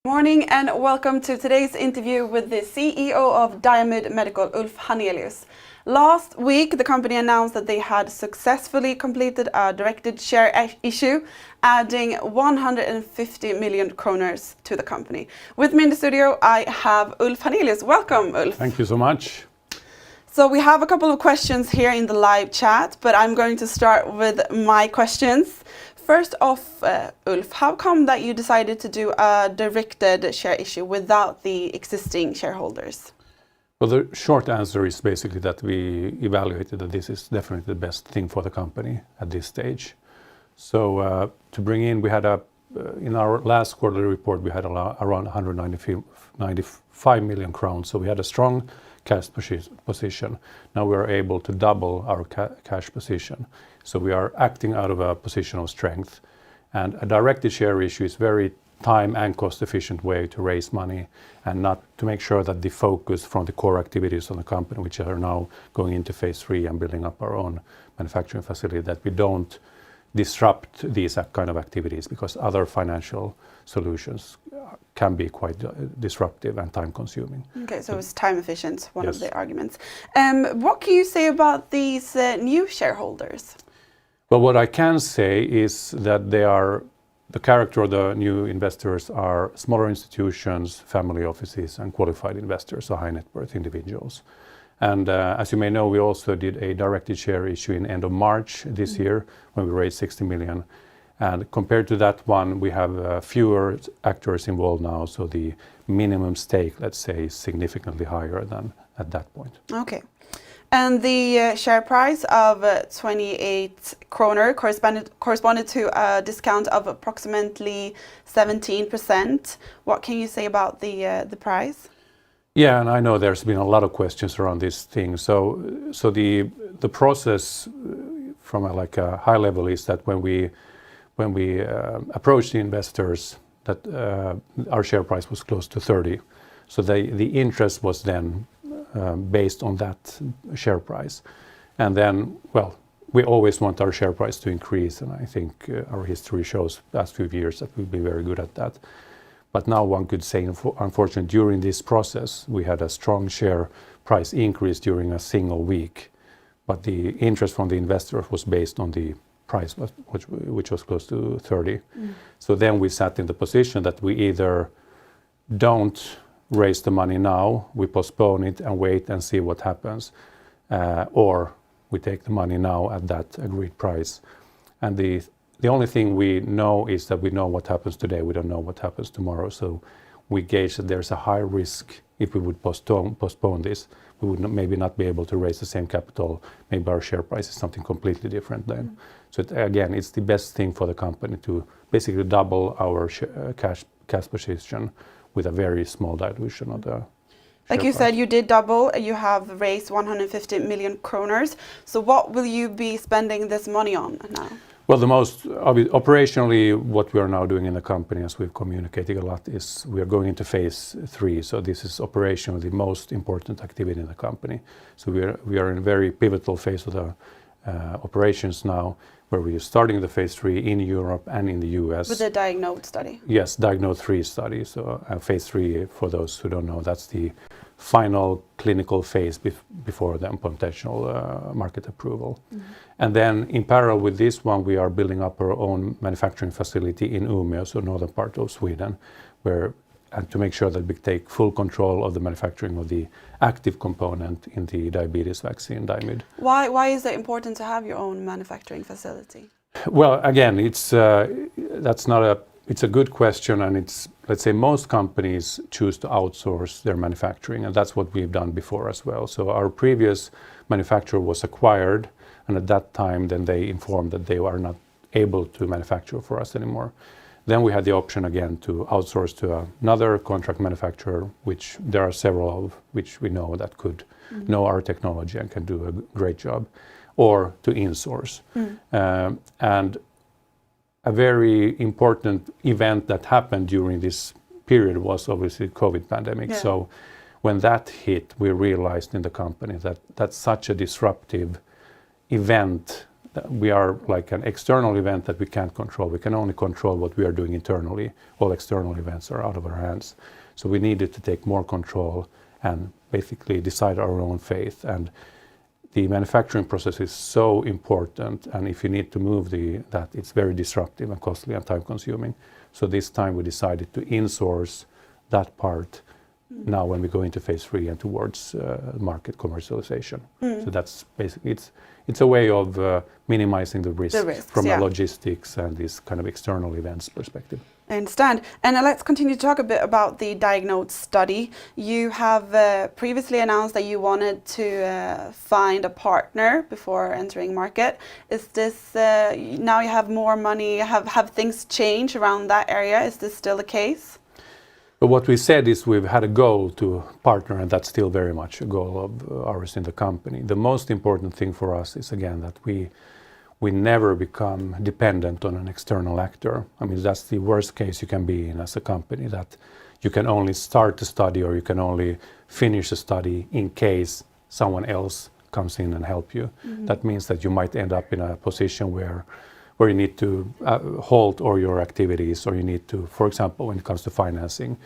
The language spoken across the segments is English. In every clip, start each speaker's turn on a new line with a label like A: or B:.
A: Morning and welcome to today's interview with the CEO of Diamyd Medical, Ulf Hannelius. Last week, the company announced that they had successfully completed a directed share issue, adding 150 million kronor to the company. With me in the studio, I have Ulf Hannelius. Welcome, Ulf.
B: Thank you so much.
A: So we have a couple of questions here in the live chat, but I'm going to start with my questions. First off, Ulf, how come that you decided to do a directed share issue without the existing shareholders?
B: Well, the short answer is basically that we evaluated that this is definitely the best thing for the company at this stage. So to bring in, we had in our last quarterly report, we had around 195 million crowns. So we had a strong cash position. Now we are able to double our cash position. So we are acting out of a position of strength. And a directed share issue is very time and cost efficient way to raise money and not to make sure that the focus from the core activities of the company, which are now going into phase 3 and building up our own manufacturing facility, that we don't disrupt these kind of activities because other financial solutions can be quite disruptive and time consuming.
A: Okay, so it's time efficient, one of the arguments. What can you say about these new shareholders?
B: Well, what I can say is that the character of the new investors are smaller institutions, family offices, and qualified investors, so high net worth individuals. And as you may know, we also did a directed share issue in end of March this year when we raised 60 million. And compared to that one, we have fewer actors involved now, so the minimum stake, let's say, is significantly higher than at that point.
A: Okay. And the share price of 28 kronor corresponded to a discount of approximately 17%. What can you say about the price?
B: Yeah, and I know there's been a lot of questions around this thing. So the process from a high level is that when we approached the investors, that our share price was close to 30. So the interest was then based on that share price. And then, well, we always want our share price to increase. And I think our history shows the last few years that we'll be very good at that. But now one could say, unfortunately, during this process, we had a strong share price increase during a single week. But the interest from the investors was based on the price, which was close to 30. So then we sat in the position that we either don't raise the money now, we postpone it and wait and see what happens, or we take the money now at that agreed price. And the only thing we know is that we know what happens today. We don't know what happens tomorrow. So we gauge that there's a high risk if we would postpone this. We would maybe not be able to raise the same capital. Maybe our share price is something completely different then. So again, it's the best thing for the company to basically double our cash position with a very small dilution of the
A: like you said, you did double. You have raised 150 million kronor. So what will you be spending this money on now?
B: Well, operationally, what we are now doing in the company, as we've communicated a lot, is we are going into phase 3. So this is operationally the most important activity in the company. So we are in a very pivotal phase of the operations now, where we are starting the phase 3 in Europe and in the US.
A: With the Diamyd study?
B: Yes, Diamyd 3 study. So phase 3, for those who don't know, that's the final clinical phase before the potential market approval. And then in parallel with this one, we are building up our own manufacturing facility in Umeå, so northern part of Sweden, and to make sure that we take full control of the manufacturing of the active component in the diabetes vaccine, Diamyd.
A: Why is it important to have your own manufacturing facility?
B: Well, again, it's a good question, and let's say most companies choose to outsource their manufacturing, and that's what we've done before as well. So our previous manufacturer was acquired, and at that time, then they informed that they are not able to manufacture for us anymore. Then we had the option again to outsource to another contract manufacturer, which there are several of, which we know that could know our technology and can do a great job, or to insource. And a very important event that happened during this period was obviously COVID pandemic. Yeah. So when that hit, we realized in the company that that's such a disruptive event we are like an external event that we can't control. We can only control what we are doing internally. All external events are out of our hands. So we needed to take more control and basically decide our own fate. And the manufacturing process is so important, and if you need to move that, it's very disruptive and costly and time consuming. So this time we decided to insource that part now when we go into phase 3 and towards market commercialization. So that's basically, it's a way of minimizing the risks from a logistics and this kind of external events perspective.
A: I understand. And let's continue to talk a bit about the Diamyd study. You have previously announced that you wanted to find a partner before entering market. Is this, now you have more money, have things changed around that area? Is this still the case?
B: But what we said is we've had a goal to partner, and that's still very much a goal of ours in the company. The most important thing for us is, again, that we never become dependent on an external actor. I mean, that's the worst case you can be in as a company, that you can only start a study or you can only finish a study in case someone else comes in and help you. That means that you might end up in a position where you need to halt all your activities, or you need to, for example, when it comes to financing,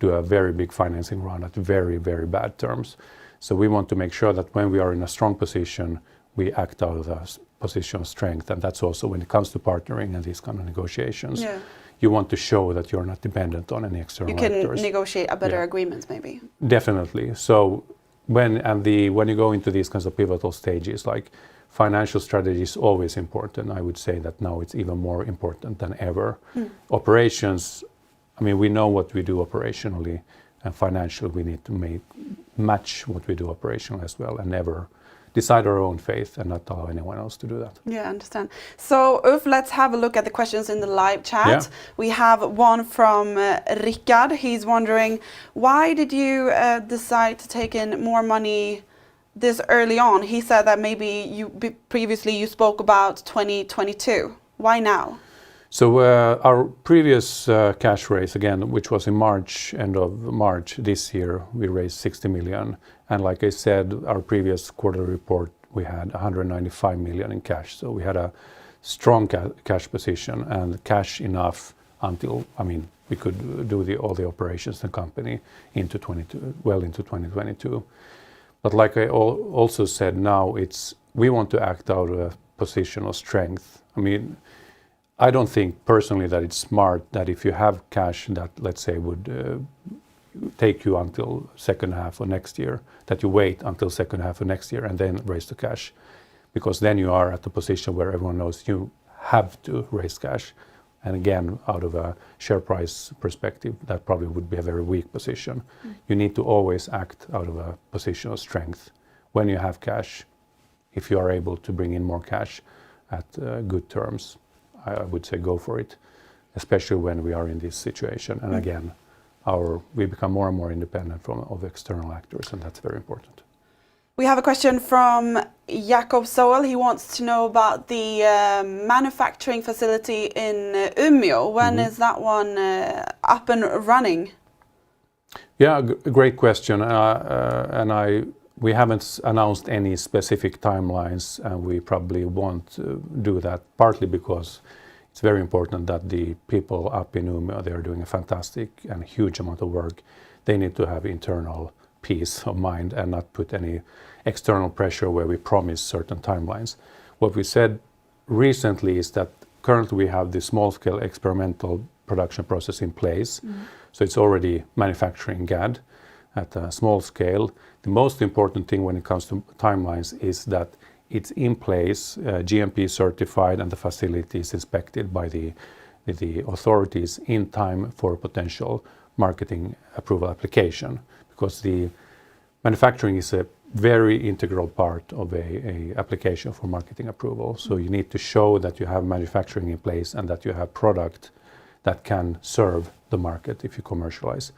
B: do a very big financing run at very, very bad terms. So we want to make sure that when we are in a strong position, we act out of a position of strength, and that's also when it comes to partnering and these kind of negotiations.
A: Yeah.
B: You want to show that you're not dependent on any external actors.
A: You can negotiate a better agreements, maybe.
B: Definitely. So when you go into these kinds of pivotal stages, like financial strategy is always important. I would say that now it's even more important than ever. Operations, I mean, we know what we do operationally, and financially we need to match what we do operationally as well, and never decide our own fate and not allow anyone else to do that.
A: Yeah, I understand. So Ulf, let's have a look at the questions in the live chat. Yeah. We have one from Rickard. He's wondering, why did you decide to take in more money this early on? He said that maybe previously you spoke about 2022. Why now?
B: So our previous cash raise, again, which was in March, end of March this year, we raised 60 million. And like I said, our previous quarterly report, we had 195 million in cash. So we had a strong cash position and cash enough until, I mean, we could do all the operations in the company into 2022. But like I also said, now we want to act out of a position of strength. I mean, I don't think personally that it's smart that if you have cash that, let's say, would take you until second half of next year, that you wait until second half of next year and then raise the cash, because then you are at the position where everyone knows you have to raise cash. And again, out of a share price perspective, that probably would be a very weak position. You need to always act out of a position of strength. When you have cash, if you are able to bring in more cash at good terms, I would say go for it, especially when we are in this situation. And again, we become more and more independent of external actors, and that's very important.
A: We have a question from Jakob Soel. He wants to know about the manufacturing facility in Umeå. When is that one up and running?
B: Yeah, great question. We haven't announced any specific timelines, and we probably won't do that, partly because it's very important that the people up in Umeå, they're doing a fantastic and huge amount of work. They need to have internal peace of mind and not put any external pressure where we promise certain timelines. What we said recently is that currently we have the small-scale experimental production process in place. So it's already manufacturing GAD at a small scale. The most important thing when it comes to timelines is that it's in place, GMP certified, and the facility is inspected by the authorities in time for potential marketing approval application, because the manufacturing is a very integral part of a application for marketing approval. So you need to show that you have manufacturing in place and that you have product that can serve the market if you commercialize.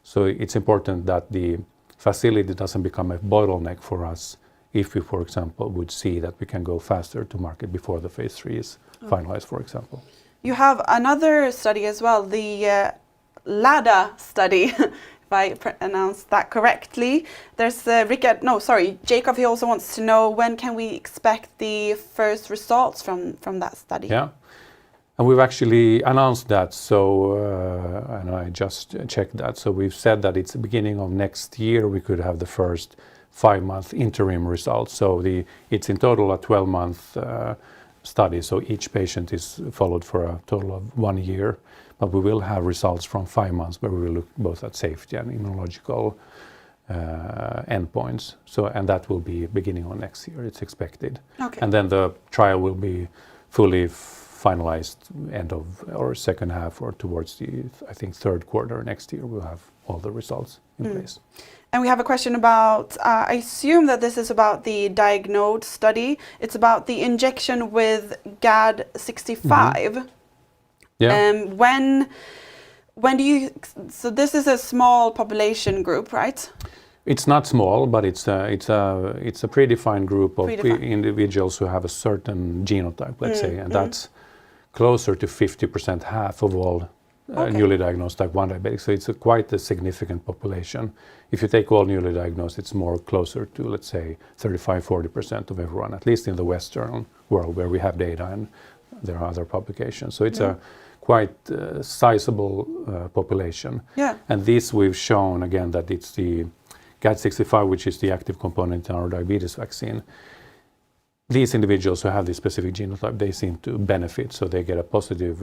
B: So it's important that the facility doesn't become a bottleneck for us if we, for example, would see that we can go faster to market before the phase 3 is finalized, for example. You
A: have another study as well, the LADA study, if I pronounced that correctly. There's Jacob, he also wants to know, when can we expect the first results from that study?
B: Yeah, and we've actually announced that, so and I just checked that. So we've said that it's the beginning of next year we could have the first 5-month interim results. So it's in total a 12-month study, so each patient is followed for a total of 1 year. But we will have results from 5 months where we will look both at safety and immunological endpoints. So, and that will be beginning of next year, it's expected.
A: Okay.
B: And then the trial will be fully finalized end of or second half or towards the, I think, third quarter next year. We'll have all the results in place.
A: And we have a question about, I assume that this is about the Diamyd study. It's about the injection with GAD65.
B: Yeah.
A: When do you? So this is a small population group, right?
B: It's not small, but it's a predefined group of individuals who have a certain genotype, let's say, and that's closer to 50%, half of all newly diagnosed type 1 diabetics. So it's quite a significant population. If you take all newly diagnosed, it's more closer to, let's say, 35-40% of everyone, at least in the Western world where we have data and there are other publications. So it's a quite sizable population.
A: Yeah.
B: And this we've shown again that it's the GAD65, which is the active component in our diabetes vaccine. These individuals who have this specific genotype, they seem to benefit, so they get a positive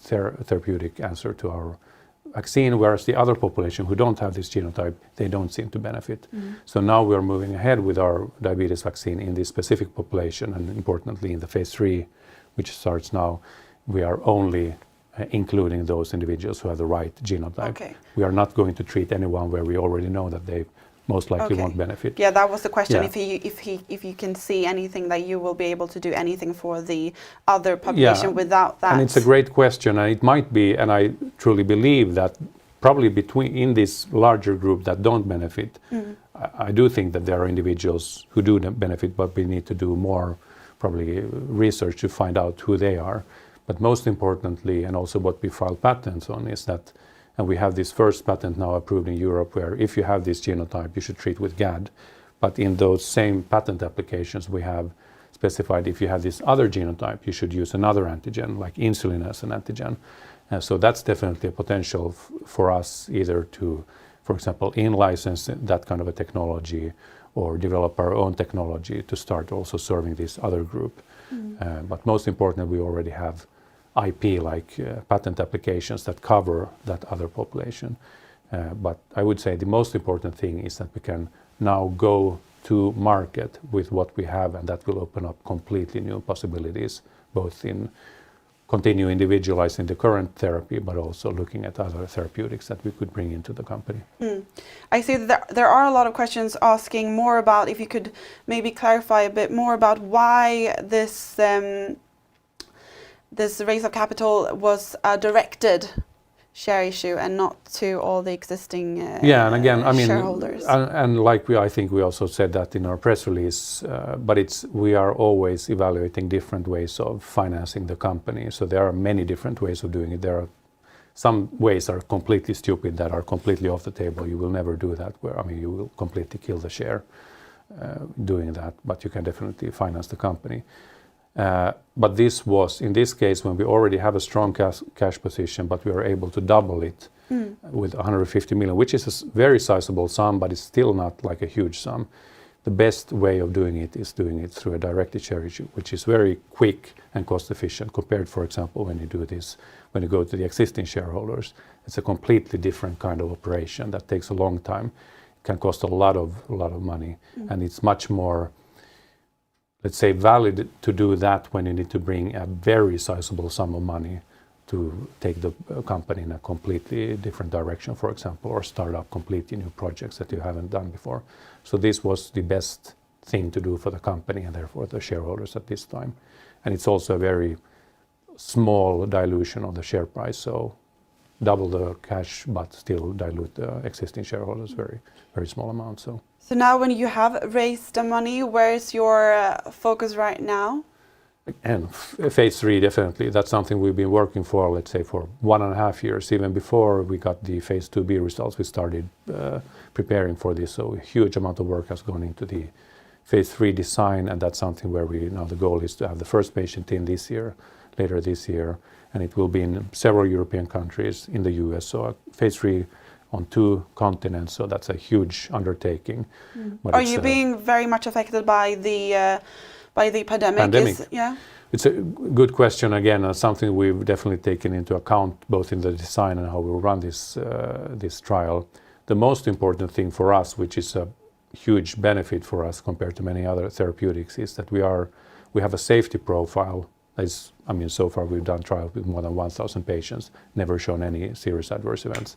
B: therapeutic answer to our vaccine, whereas the other population who don't have this genotype, they don't seem to benefit. So now we are moving ahead with our diabetes vaccine in this specific population, and importantly in the phase 3, which starts now, we are only including those individuals who have the right genotype.
A: Okay.
B: We are not going to treat anyone where we already know that they most likely won't benefit.
A: Yeah, that was the question.
B: Yeah.
A: If you can see anything that you will be able to do anything for the other population without that.
B: And it's a great question, and it might be, and I truly believe that probably in this larger group that don't benefit, I do think that there are individuals who do benefit, but we need to do more probably research to find out who they are. But most importantly, and also what we file patents on, is that, and we have this first patent now approved in Europe, where if you have this genotype, you should treat with GAD. But in those same patent applications, we have specified if you have this other genotype, you should use another antigen, like insulin as an antigen. So that's definitely a potential for us either to, for example, in-license that kind of a technology or develop our own technology to start also serving this other group. But most importantly, we already have IP, like patent applications that cover that other population. But I would say the most important thing is that we can now go to market with what we have, and that will open up completely new possibilities, both in continue individualizing the current therapy, but also looking at other therapeutics that we could bring into the company.
A: I see that there are a lot of questions asking more about, if you could maybe clarify a bit more about why this this raise of capital was a directed share issue and not to all the existing
B: and again, I mean,
A: shareholders.
B: And like I think we also said that in our press release, but we are always evaluating different ways of financing the company. So there are many different ways of doing it. There are some ways are completely stupid, that are completely off the table. You will never do that. Where, I mean, you will completely kill the share doing that, but you can definitely finance the company. But this was, in this case, when we already have a strong cash position, but we are able to double it with 150 million, which is a very sizable sum, but it's still not like a huge sum. The best way of doing it is doing it through a directed share issue, which is very quick and cost efficient compared, for example, when you do this, when you go to the existing shareholders. It's a completely different kind of operation that takes a long time, can cost a lot of money, and it's much more, let's say, valid to do that when you need to bring a very sizable sum of money to take the company in a completely different direction, for example, or start up completely new projects that you haven't done before. So this was the best thing to do for the company and therefore the shareholders at this time. And it's also a very small dilution of the share price, so double the cash but still dilute the existing shareholders, very, very small amount. So
A: now when you have raised the money, where is your focus right now?
B: And phase 3, definitely. That's something we've been working for, let's say, for 1.5 years. Even before we got the phase 2b results, we started preparing for this. So a huge amount of work has gone into the phase 3 design, and that's something where the goal is to have the first patient in this year, later this year, and it will be in several European countries, in the US. So phase 3 on 2 continents, so that's a huge undertaking. But
A: are you being very much affected by the pandemic?
B: It's a good question again, something we've definitely taken into account both in the design and how we'll run this trial. The most important thing for us, which is a huge benefit for us compared to many other therapeutics, is that we have a safety profile. So far we've done trials with more than 1,000 patients, never shown any serious adverse events.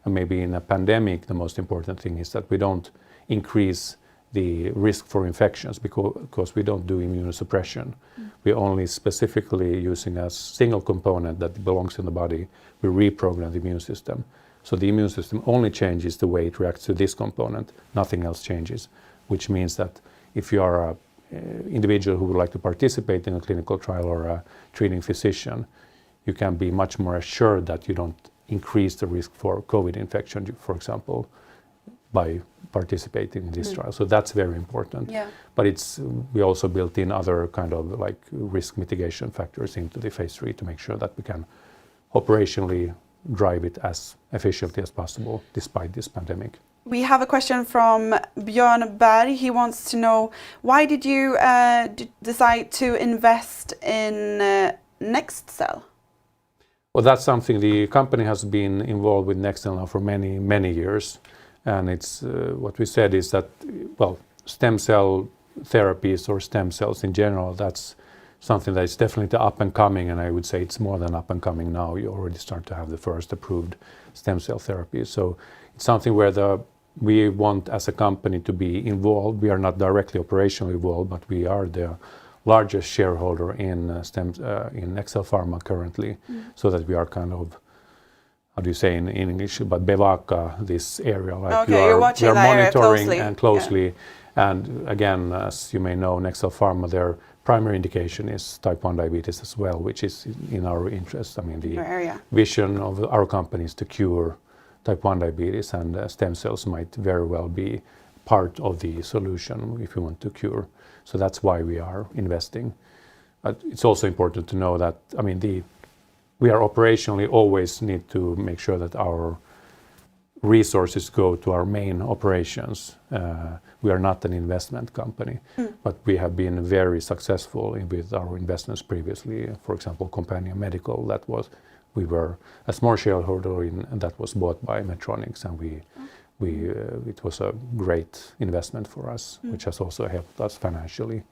B: And maybe in a pandemic, the most important thing is that we don't increase the risk for infections because we don't do immunosuppression. We're only specifically using a single component that belongs in the body. We reprogram the immune system. So the immune system only changes the way it reacts to this component. Nothing else changes, which means that if you are an individual who would like to participate in a clinical trial or a treating physician, you can be much more assured that you don't increase the risk for COVID infection, for example, by participating in this trial. So that's very important.
A: Yeah.
B: But we also built in other kind of like risk mitigation factors into the phase 3 to make sure that we can operationally drive it as efficiently as possible despite this pandemic.
A: We have a question from Björn Berg. He wants to know, why did you decide to invest in NextCell?
B: Well, that's something the company has been involved with NextCell now for many, many years. And it's what we said is that, well, stem cell therapies or stem cells in general, that's something that is definitely up and coming. And I would say it's more than up and coming now. You already start to have the first approved stem cell therapies. So it's something where we want as a company to be involved. We are not directly operationally involved, but we are the largest shareholder in NextCell Pharma currently, so that we are kind of, how do you say in English, but bevaka this area. Like
A: you're watching
B: we are monitoring
A: closely.
B: and closely. Yeah. And again, as you may know, NextCell Pharma, their primary indication is type 1 diabetes as well, which is in our interest. I mean, the vision of our company is to cure type 1 diabetes, and stem cells might very well be part of the solution if you want to cure. So that's why we are investing. But it's also important to know that, I mean, we are operationally always need to make sure that our resources go to our main operations. We are not an investment company, but we have been very successful with our investments previously. For example, Diamyd Medical, we were a small shareholder and that was bought by Medtronic, and it was a great investment for us, which has also helped us financially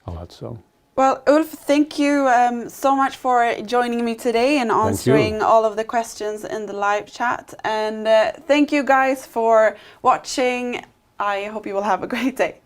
B: a lot. So.
A: Well, Ulf, thank you so much for joining me today and answering all of the questions in the live chat. And thank you guys for watching. I hope you will have a great day.